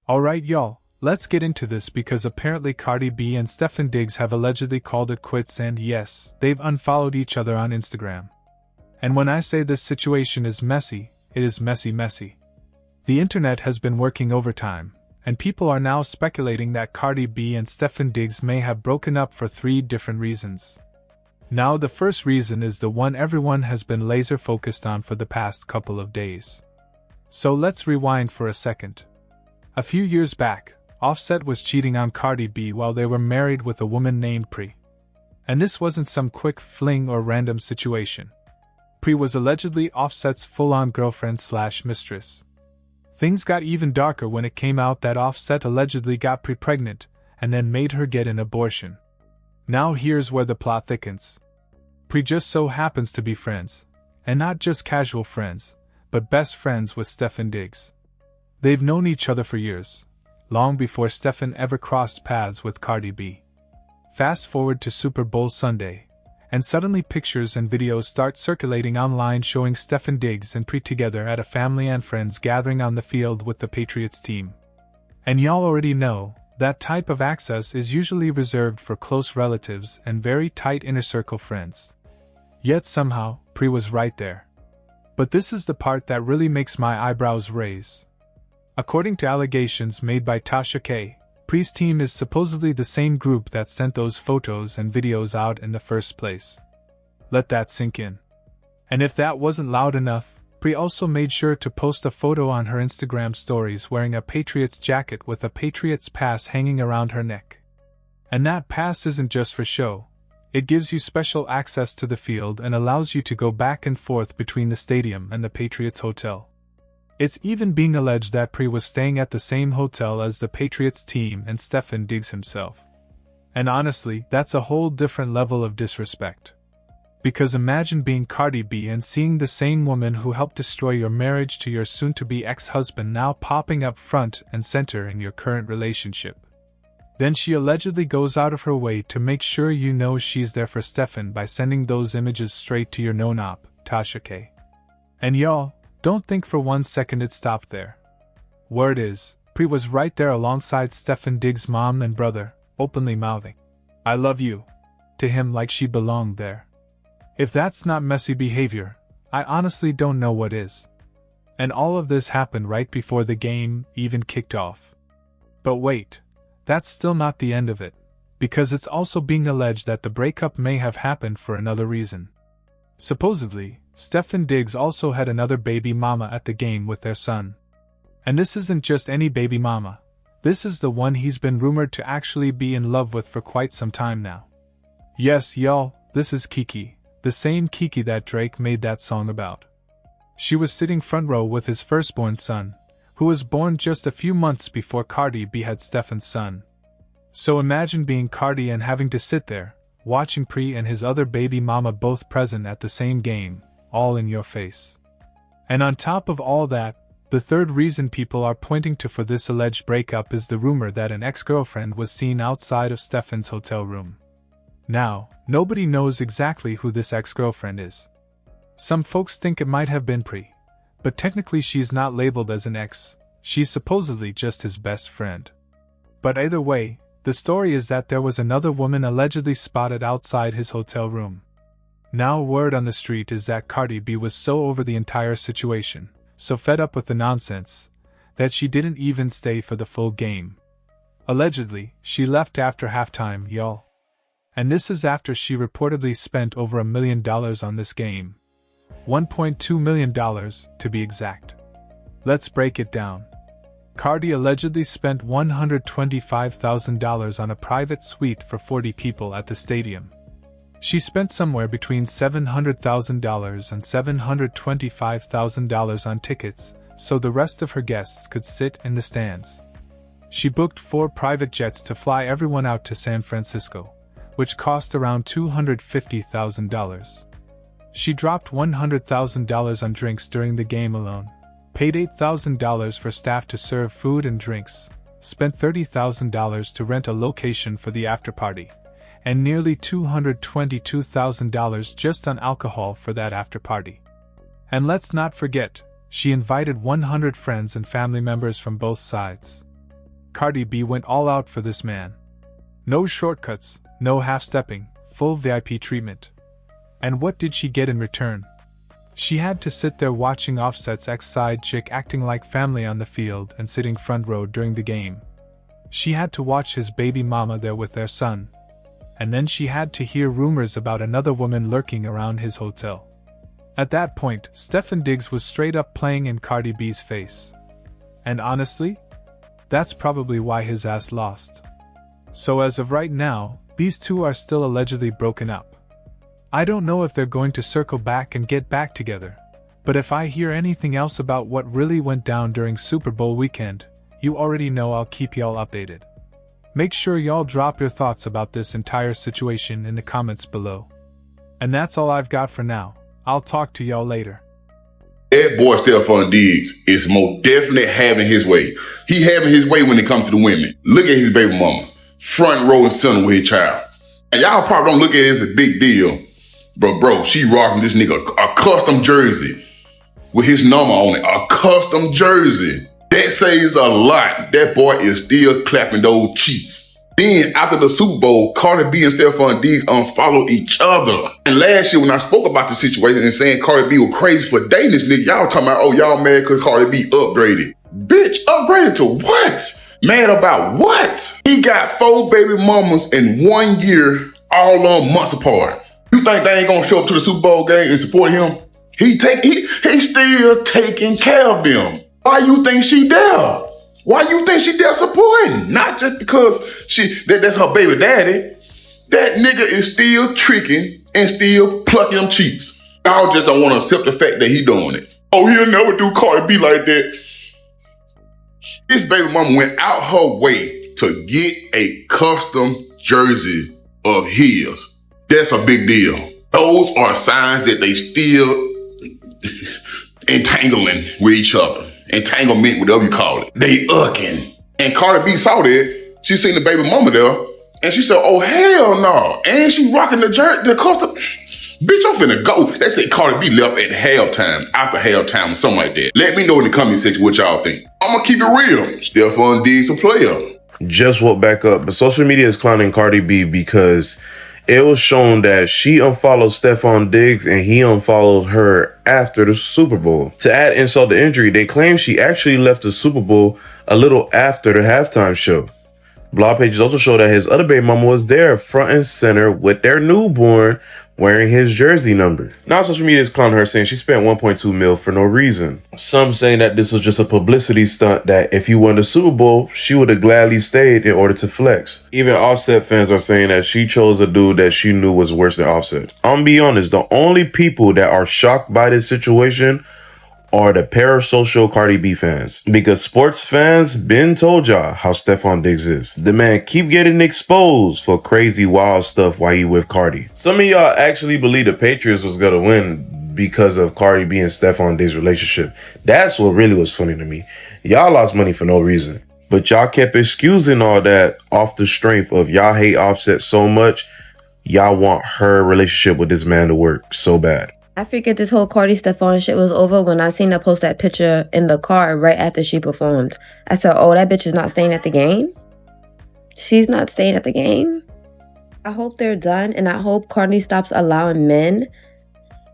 Alright y'all, let's get into this because apparently Cardi B and Stefon Diggs have allegedly called it quits and yes, they've unfollowed each other on Instagram. And when I say this situation is messy, it is messy. The internet has been working overtime, and people are now speculating that Cardi B and Stefon Diggs may have broken up for 3 different reasons. Now the first reason is the one everyone has been laser focused on for the past couple of days. So let's rewind for a second. A few years back, Offset was cheating on Cardi B while they were married with a woman named Pre. And this wasn't some quick fling or random situation. Pre was allegedly Offset's full-on girlfriend/mistress. Things got even darker when it came out that Offset allegedly got Pre pregnant and then made her get an abortion. Now here's where the plot thickens. Pre just so happens to be friends, and not just casual friends, but best friends with Stefon Diggs. They've known each other for years, long before Stefon ever crossed paths with Cardi B. Fast forward to Super Bowl Sunday, and suddenly pictures and videos start circulating online showing Stefon Diggs and Pre together at a family and friends gathering on the field with the Patriots team. And y'all already know, that type of access is usually reserved for close relatives and very tight inner circle friends. Yet somehow, Pre was right there. But this is the part that really makes my eyebrows raise. According to allegations made by Tasha K., Pre's team is supposedly the same group that sent those photos and videos out in the first place. Let that sink in. And if that wasn't loud enough, Pre also made sure to post a photo on her Instagram stories wearing a Patriots jacket with a Patriots pass hanging around her neck. And that pass isn't just for show. It gives you special access to the field and allows you to go back and forth between the stadium and the Patriots hotel. It's even being alleged that Pre was staying at the same hotel as the Patriots team and Stefon Diggs himself. And honestly, that's a whole different level of disrespect. Because imagine being Cardi B and seeing the same woman who helped destroy your marriage to your soon-to-be ex-husband now popping up front and center in your current relationship. Then she allegedly goes out of her way to make sure you know she's there for Stefon by sending those images straight to your non-op, Tasha K. And y'all, don't think for 1 second it stopped there. Word is, Pre was right there alongside Stefon Diggs' mom and brother, openly mouthing, "I love you," to him like she belonged there. If that's not messy behavior, I honestly don't know what is. And all of this happened right before the game even kicked off. But wait, that's still not the end of it, because it's also being alleged that the breakup may have happened for another reason. Supposedly, Stefon Diggs also had another baby mama at the game with their son. And this isn't just any baby mama. This is the one he's been rumored to actually be in love with for quite some time now. Yes, y'all, this is Kiki, the same Kiki that Drake made that song about. She was sitting front row with his firstborn son, who was born just a few months before Cardi B had Stefon's son. So imagine being Cardi and having to sit there, watching Pre and his other baby mama both present at the same game, all in your face. And on top of all that, the third reason people are pointing to for this alleged breakup is the rumor that an ex-girlfriend was seen outside of Stefon's hotel room. Now, nobody knows exactly who this ex-girlfriend is. Some folks think it might have been Pre, but technically she's not labeled as an ex, she's supposedly just his best friend. But either way, the story is that there was another woman allegedly spotted outside his hotel room. Now word on the street is that Cardi B was so over the entire situation, so fed up with the nonsense, that she didn't even stay for the full game. Allegedly, she left after halftime, y'all. And this is after she reportedly spent over $1 million on this game. $1.2 million, to be exact. Let's break it down. Cardi allegedly spent $125,000 on a private suite for 40 people at the stadium. She spent somewhere between $700,000 and $725,000 on tickets, so the rest of her guests could sit in the stands. She booked 4 private jets to fly everyone out to San Francisco, which cost around $250,000. She dropped $100,000 on drinks during the game alone, paid $8,000 for staff to serve food and drinks, spent $30,000 to rent a location for the after-party, and nearly $222,000 just on alcohol for that after-party. And let's not forget, she invited 100 friends and family members from both sides. Cardi B went all out for this man. No shortcuts, no half-stepping, full VIP treatment. And what did she get in return? She had to sit there watching Offset's ex-side chick acting like family on the field and sitting front row during the game. She had to watch his baby mama there with their son. And then she had to hear rumors about another woman lurking around his hotel. At that point, Stefon Diggs was straight up playing in Cardi B's face. And honestly, that's probably why his ass lost. So as of right now, these two are still allegedly broken up. I don't know if they're going to circle back and get back together, but if I hear anything else about what really went down during Super Bowl weekend, you already know I'll keep y'all updated. Make sure y'all drop your thoughts about this entire situation in the comments below. And that's all I've got for now. I'll talk to y'all later. That boy Stefondiggs is most definitely having his way. He having his way when it comes to the women. Look at his baby mama, front row and center with his child. And y'all probably don't look at it as a big deal. But bro, she rocking this nigga a custom jersey with his number on it. A custom jersey. That says a lot. That boy is still clapping those cheeks. Then after the Super Bowl, Cardi B and Stefon unfollowed each other. And last year when I spoke about the situation and saying Cardi B was crazy for dating this nigga, y'all talking about, oh, y'all mad because Cardi B upgraded. Bitch, upgraded to what? Mad about what? He got 4 baby mamas in 1 year, all on months apart. You think they ain't gonna show up to the Super Bowl game and support him? He's still taking care of them. Why you think she there? Why you think she there supporting? Not just because that's her baby daddy. That nigga is still tricking and still plucking them cheeks. Y'all just don't want to accept the fact that he doing it. Oh, he'll never do Cardi B like that. This baby mama went out her way to get a custom jersey of his. That's a big deal. Those are signs that they still entangling with each other. Entanglement, whatever you call it. They ucking. And Cardi B saw that. She seen the baby mama there. And she said, oh, hell no. And she rocking the custom. Bitch, I'm finna go. They said Cardi B left at halftime, after halftime or something like that. Let me know in the comment section what y'all think. I'ma keep it real. Stefondiggs a player. Just woke back up. But social media is clowning Cardi B because it was shown that she unfollowed Stefon and he unfollowed her after the Super Bowl. To add insult to injury, they claim she actually left the Super Bowl a little after the halftime show. Blog pages also show that his other baby mama was there front and center with their newborn wearing his jersey number. Now social media is clowning her, saying she spent 1.2 mil for no reason. Some saying that this was just a publicity stunt, that if you won the Super Bowl, she would have gladly stayed in order to flex. Even Offset fans are saying that she chose a dude that she knew was worse than Offset. I'm gonna be honest, the only people that are shocked by this situation are the parasocial Cardi B fans, because sports fans been told y'all how Stefondiggs is. The man keep getting exposed for crazy wild stuff while he with Cardi. Some of y'all actually believe the Patriots was gonna win because of Cardi B and Stefondiggs' relationship. That's what really was funny to me. Y'all lost money for no reason, but y'all kept excusing all that off the strength of y'all hate Offset so much, y'all want her relationship with this man to work so bad. I figured this whole Cardi Stefon shit was over when I seen her post that picture in the car right after she performed. I said, oh, that bitch is not staying at the game? She's not staying at the game? I hope they're done, and I hope Cardi stops allowing men,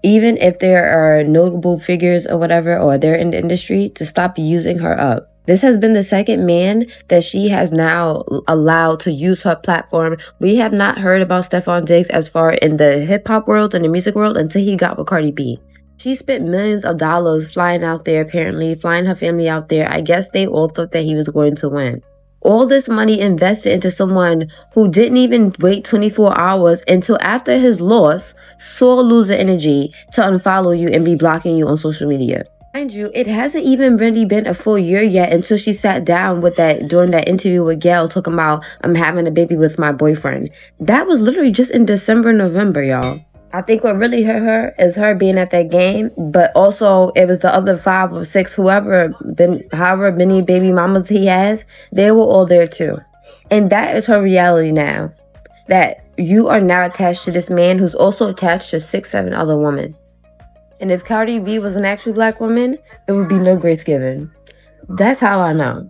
even if there are notable figures or whatever, or they're in the industry, to stop using her up. This has been the second man that she has now allowed to use her platform. We have not heard about Stefon as far in the hip-hop world and the music world until he got with Cardi B. She spent millions of dollars flying out there, apparently, flying her family out there. I guess they all thought that he was going to win. All this money invested into someone who didn't even wait 24 hours until after his loss, sore loser energy to unfollow you and be blocking you on social media. Mind you, it hasn't even really been a full year yet until she sat down with during that interview with Gail talking about, I'm having a baby with my boyfriend. That was literally just in December, November, y'all. I think what really hurt her is her being at that game, but also it was the other 5 or 6, however many baby mamas he has, they were all there too. And that is her reality now. That you are now attached to this man who's also attached to 6, 7 other women. And if Cardi B was an actual black woman, it would be no grace given. That's how I know.